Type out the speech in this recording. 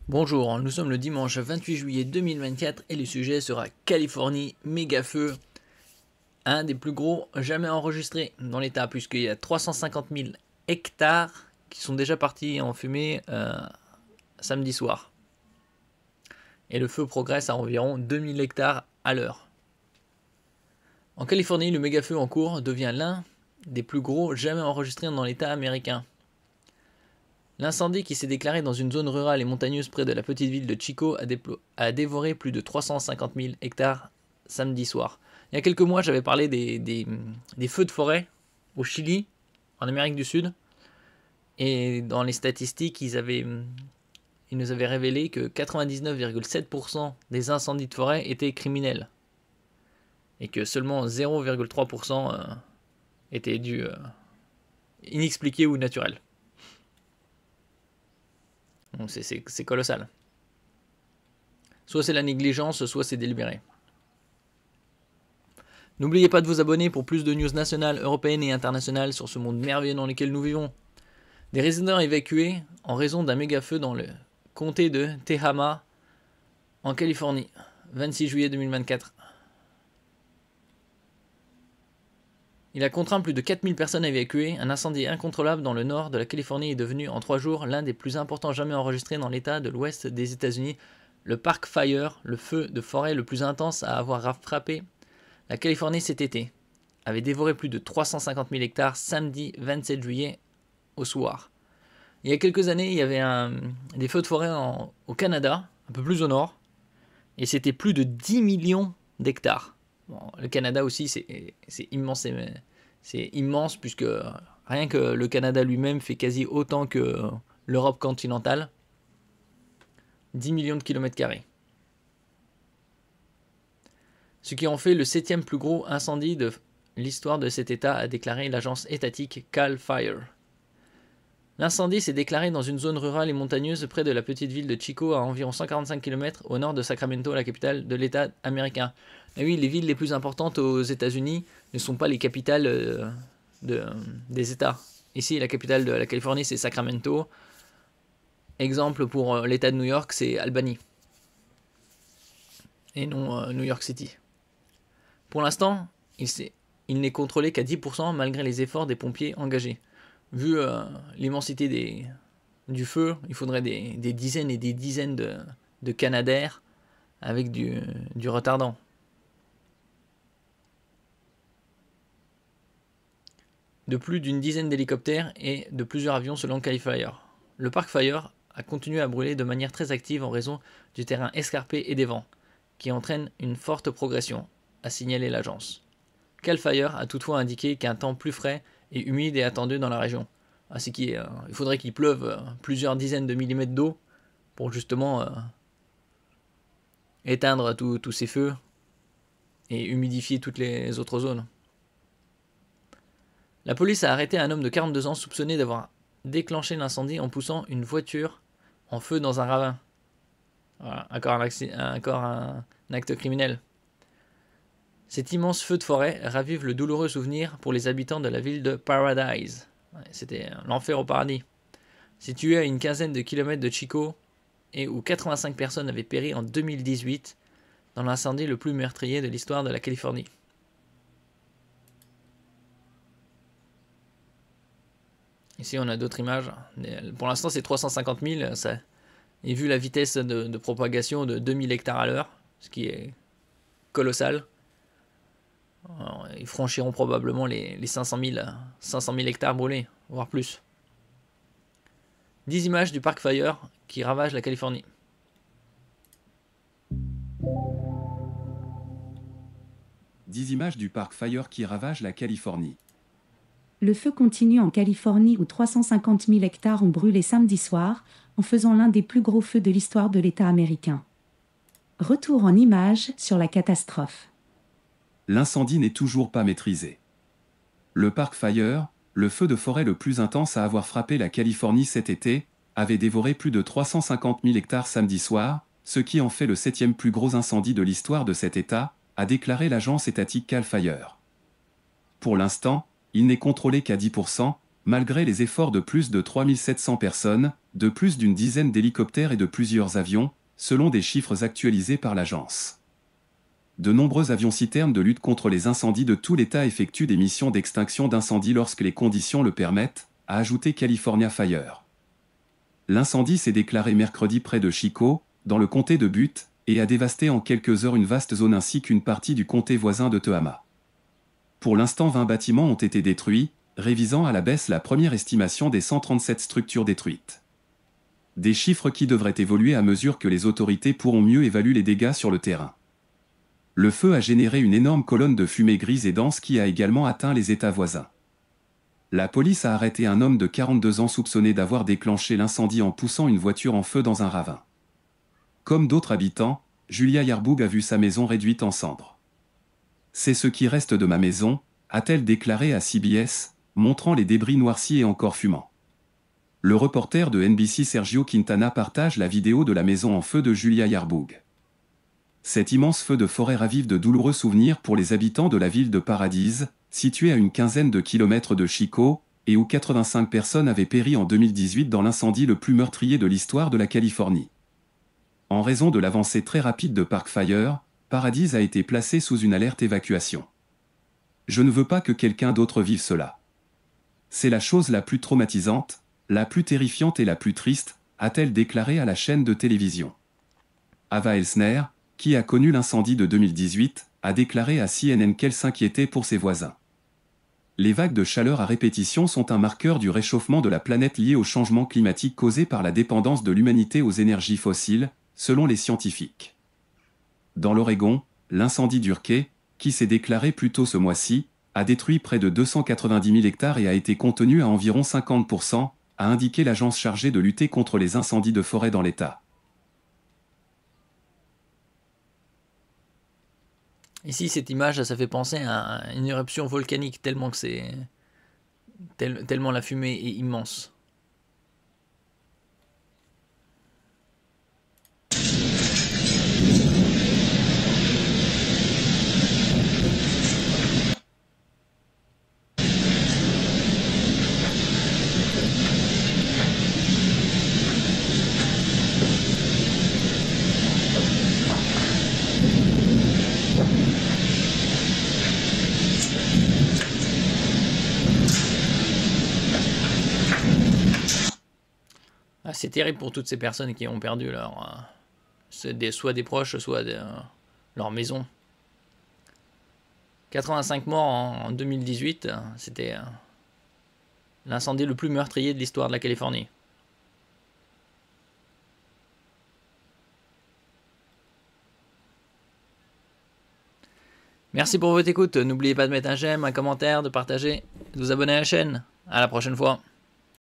Bonjour, nous sommes le dimanche 28 juillet 2024 et le sujet sera Californie, méga feu, un des plus gros jamais enregistrés dans l'état puisqu'il y a 350 000 hectares qui sont déjà partis en fumée samedi soir. Et le feu progresse à environ 2000 hectares à l'heure. En Californie, le méga feu en cours devient l'un des plus gros jamais enregistrés dans l'état américain. L'incendie qui s'est déclaré dans une zone rurale et montagneuse près de la petite ville de Chico a dévoré plus de 350 000 hectares samedi soir. Il y a quelques mois, j'avais parlé des feux de forêt au Chili, en Amérique du Sud. Et dans les statistiques, ils nous avaient révélé que 99,7% des incendies de forêt étaient criminels. Et que seulement 0,3% étaient dus inexpliqués ou naturels. Donc c'est colossal. Soit c'est la négligence, soit c'est délibéré. N'oubliez pas de vous abonner pour plus de news nationales, européennes et internationales sur ce monde merveilleux dans lequel nous vivons. Des résidents évacués en raison d'un méga feu dans le comté de Tehama, en Californie, 26 juillet 2024. Il a contraint plus de 4000 personnes à évacuer. Un incendie incontrôlable dans le nord de la Californie est devenu en 3 jours l'un des plus importants jamais enregistrés dans l'état de l'ouest des États-Unis. Le Park Fire, le feu de forêt le plus intense à avoir frappé la Californie cet été, avait dévoré plus de 350 000 hectares samedi 27 juillet au soir. Il y a quelques années, il y avait des feux de forêt au Canada, un peu plus au nord, et c'était plus de 10 millions d'hectares. Bon, le Canada aussi, c'est immense. C'est immense puisque rien que le Canada lui-même fait quasi autant que l'Europe continentale. 10 millions de kilomètres carrés. Ce qui en fait le 7e plus gros incendie de l'histoire de cet état, a déclaré l'agence étatique Cal Fire. L'incendie s'est déclaré dans une zone rurale et montagneuse près de la petite ville de Chico, à environ 145 km au nord de Sacramento, la capitale de l'État américain. Et oui, les villes les plus importantes aux États-Unis ne sont pas les capitales des États. Ici, la capitale de la Californie, c'est Sacramento. Exemple pour l'État de New York, c'est Albany. Et non New York City. Pour l'instant, il n'est contrôlé qu'à 10% malgré les efforts des pompiers engagés. Vu l'immensité du feu, il faudrait des dizaines et des dizaines de Canadair avec du retardant. De plus d'une dizaine d'hélicoptères et de plusieurs avions selon Cal Fire. Le Park Fire a continué à brûler de manière très active en raison du terrain escarpé et des vents, qui entraînent une forte progression, a signalé l'agence. Cal Fire a toutefois indiqué qu'un temps plus frais et humide est attendu dans la région. Ainsi qu'il faudrait qu'il pleuve plusieurs dizaines de millimètres d'eau pour justement éteindre tous ces feux et humidifier toutes les autres zones. La police a arrêté un homme de 42 ans soupçonné d'avoir déclenché l'incendie en poussant une voiture en feu dans un ravin. Voilà, encore un acte criminel. Cet immense feu de forêt ravive le douloureux souvenir pour les habitants de la ville de Paradise. C'était l'enfer au paradis. Situé à une quinzaine de kilomètres de Chico et où 85 personnes avaient péri en 2018 dans l'incendie le plus meurtrier de l'histoire de la Californie. Ici, on a d'autres images. Pour l'instant, c'est 350 000. Ça, et vu la vitesse de propagation de 2000 hectares à l'heure, ce qui est colossal, alors, ils franchiront probablement les 500 000 hectares brûlés, voire plus. 10 images du Park Fire qui ravage la Californie. « 10 images du Park Fire qui ravage la Californie. Le feu continue en Californie où 350 000 hectares ont brûlé samedi soir, en faisant l'un des plus gros feux de l'histoire de l'État américain. Retour en images sur la catastrophe. L'incendie n'est toujours pas maîtrisé. Le Park Fire, le feu de forêt le plus intense à avoir frappé la Californie cet été, avait dévoré plus de 350 000 hectares samedi soir, ce qui en fait le 7e plus gros incendie de l'histoire de cet État, a déclaré l'agence étatique Cal Fire. Pour l'instant, il n'est contrôlé qu'à 10%, malgré les efforts de plus de 3700 personnes, de plus d'une dizaine d'hélicoptères et de plusieurs avions, selon des chiffres actualisés par l'agence. De nombreux avions-citernes de lutte contre les incendies de tout l'État effectuent des missions d'extinction d'incendie lorsque les conditions le permettent, a ajouté California Fire. L'incendie s'est déclaré mercredi près de Chico, dans le comté de Butte, et a dévasté en quelques heures une vaste zone ainsi qu'une partie du comté voisin de Tehama. Pour l'instant 20 bâtiments ont été détruits, révisant à la baisse la première estimation des 137 structures détruites. Des chiffres qui devraient évoluer à mesure que les autorités pourront mieux évaluer les dégâts sur le terrain. Le feu a généré une énorme colonne de fumée grise et dense qui a également atteint les États voisins. La police a arrêté un homme de 42 ans soupçonné d'avoir déclenché l'incendie en poussant une voiture en feu dans un ravin. Comme d'autres habitants, Julia Yarbrough a vu sa maison réduite en cendres. « C'est ce qui reste de ma maison », a-t-elle déclaré à CBS, montrant les débris noircis et encore fumants. Le reporter de NBC Sergio Quintana partage la vidéo de la maison en feu de Julia Yarbrough. Cet immense feu de forêt ravive de douloureux souvenirs pour les habitants de la ville de Paradise, située à une quinzaine de kilomètres de Chico, et où 85 personnes avaient péri en 2018 dans l'incendie le plus meurtrier de l'histoire de la Californie. En raison de l'avancée très rapide de Park Fire, Paradise a été placé sous une alerte évacuation. « Je ne veux pas que quelqu'un d'autre vive cela. C'est la chose la plus traumatisante, la plus terrifiante et la plus triste », a-t-elle déclaré à la chaîne de télévision. Ava Elsner, qui a connu l'incendie de 2018, a déclaré à CNN qu'elle s'inquiétait pour ses voisins. Les vagues de chaleur à répétition sont un marqueur du réchauffement de la planète lié au changement climatique causé par la dépendance de l'humanité aux énergies fossiles, selon les scientifiques. Dans l'Oregon, l'incendie d'Urquay, qui s'est déclaré plus tôt ce mois-ci, a détruit près de 290 000 hectares et a été contenu à environ 50%, a indiqué l'agence chargée de lutter contre les incendies de forêt dans l'État. Ici, cette image, ça fait penser à une éruption volcanique, tellement que tellement la fumée est immense. C'est terrible pour toutes ces personnes qui ont perdu soit des proches, soit leur maison. 85 morts en 2018, c'était l'incendie le plus meurtrier de l'histoire de la Californie. Merci pour votre écoute. N'oubliez pas de mettre un j'aime, un commentaire, de partager, de vous abonner à la chaîne. À la prochaine fois.